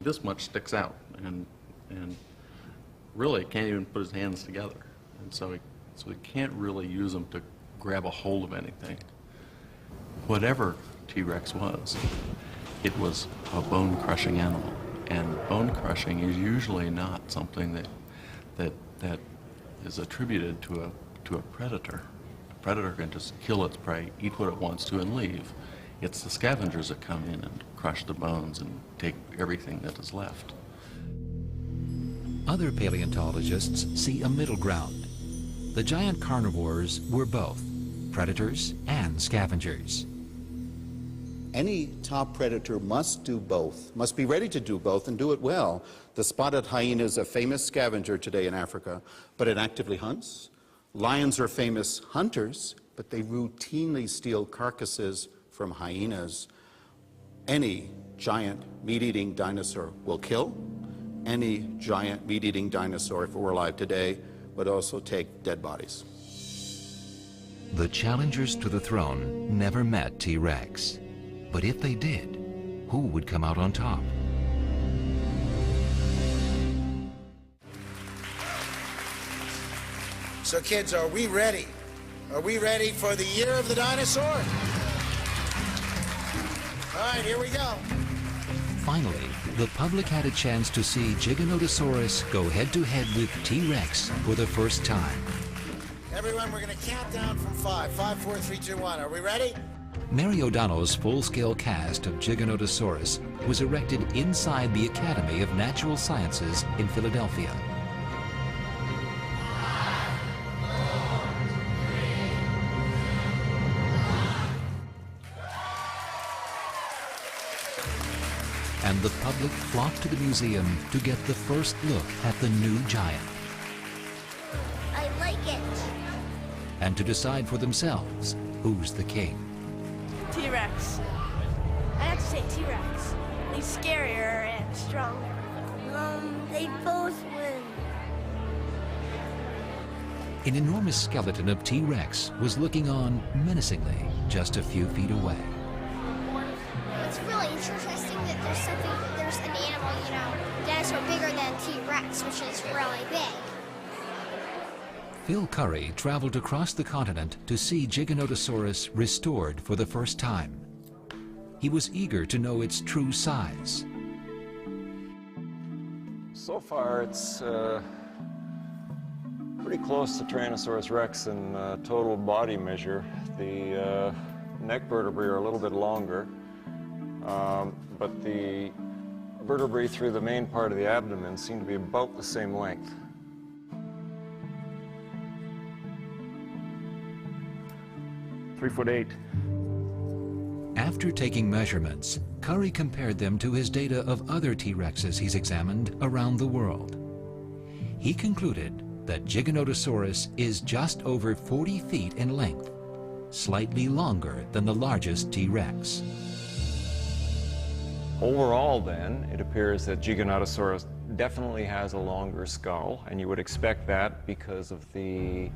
this much sticks out, and really can't even put his hands together. And so he can't really use them to grab a hold of anything. Whatever T-Rex was, it was a bone-crushing animal. And bone-crushing is usually not something that is attributed to a predator. A predator can just kill its prey, eat what it wants to, and leave. It's the scavengers that come in and crush the bones and take everything that is left. Other paleontologists see a middle ground. The giant carnivores were both predators and scavengers. Any top predator must do both, must be ready to do both and do it well. The spotted hyena is a famous scavenger today in Africa, but it actively hunts. Lions are famous hunters, but they routinely steal carcasses from hyenas. Any giant meat-eating dinosaur will kill. Any giant meat-eating dinosaur, if it were alive today, would also take dead bodies. The challengers to the throne never met T-Rex. But if they did, who would come out on top? So kids, are we ready? Are we ready for the year of the dinosaur? All right, here we go. Finally, the public had a chance to see Giganotosaurus go head-to-head with T-Rex for the first time. Everyone, we're going to count down from 5. 5, 4, 3, 2, 1. Are we ready? Mary O'Donnell's full-scale cast of Giganotosaurus was erected inside the Academy of Natural Sciences in Philadelphia. And the public flocked to the museum to get the first look at the new giant. I like it. And to decide for themselves who's the king. T-Rex. I have to say T-Rex. He's scarier and stronger. They both win. An enormous skeleton of T-Rex was looking on menacingly just a few feet away. It's really interesting that there's an animal, dinosaur bigger than T-Rex, which is really big. Phil Curry traveled across the continent to see Giganotosaurus restored for the first time. He was eager to know its true size. So far, it's pretty close to Tyrannosaurus rex in total body measure. The neck vertebrae are a little bit longer, but the vertebrae through the main part of the abdomen seem to be about the same length. .8. After taking measurements, Curry compared them to his data of other T-Rexes he's examined around the world. He concluded that Giganotosaurus is just over 40 feet in length, slightly longer than the largest T-Rex. Overall, then, it appears that Giganotosaurus definitely has a longer skull, and you would expect that because of the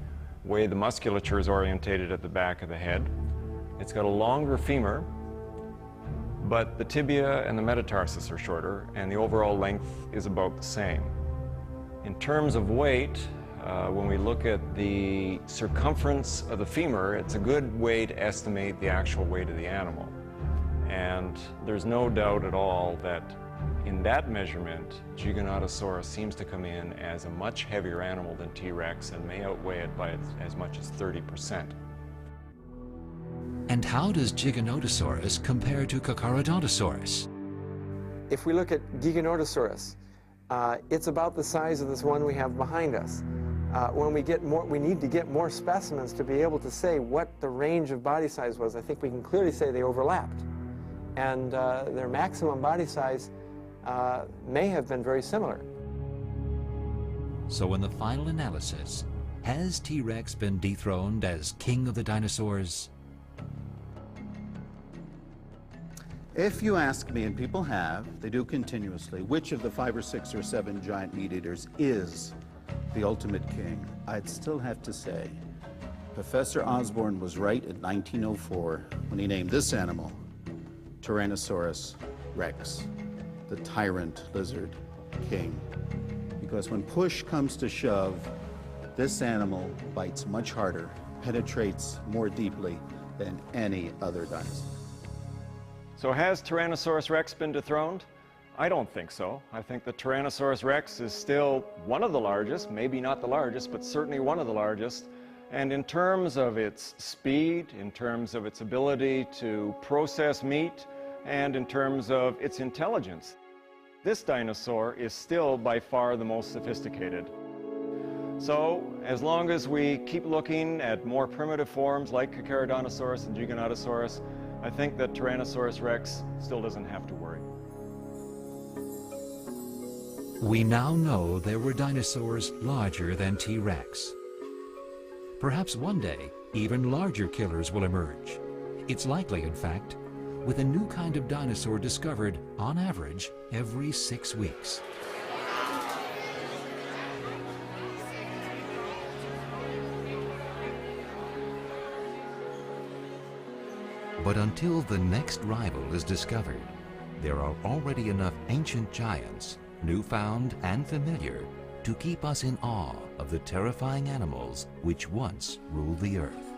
way the musculature is orientated at the back of the head. It's got a longer femur, but the tibia and the metatarsus are shorter, and the overall length is about the same. In terms of weight, when we look at the circumference of the femur, it's a good way to estimate the actual weight of the animal. And there's no doubt at all that in that measurement, Giganotosaurus seems to come in as a much heavier animal than T-Rex and may outweigh it by as much as 30%. And how does Giganotosaurus compare to Carcharodontosaurus? If we look at Giganotosaurus, it's about the size of this one we have behind us. When we get more, we need to get more specimens to be able to say what the range of body size was. I think we can clearly say they overlapped. And their maximum body size may have been very similar. So in the final analysis, has T-Rex been dethroned as king of the dinosaurs? If you ask me, and people have, they do continuously, which of the 5 or 6 or 7 giant meat eaters is the ultimate king, I'd still have to say Professor Osborne was right in 1904 when he named this animal Tyrannosaurus rex. the tyrant lizard king. Because when push comes to shove, this animal bites much harder, penetrates more deeply than any other dinosaur. So has Tyrannosaurus rex been dethroned? I don't think so. I think the Tyrannosaurus rex is still one of the largest, maybe not the largest, but certainly one of the largest. And in terms of its speed, in terms of its ability to process meat, and in terms of its intelligence, this dinosaur is still by far the most sophisticated. So as long as we keep looking at more primitive forms like Carcharodontosaurus and Giganotosaurus, I think that Tyrannosaurus rex still doesn't have to worry. We now know there were dinosaurs larger than T-Rex. Perhaps one day, even larger killers will emerge. It's likely, in fact, with a new kind of dinosaur discovered, on average, every 6 weeks. But until the next rival is discovered, there are already enough ancient giants, newfound and familiar, to keep us in awe of the terrifying animals which once ruled the earth.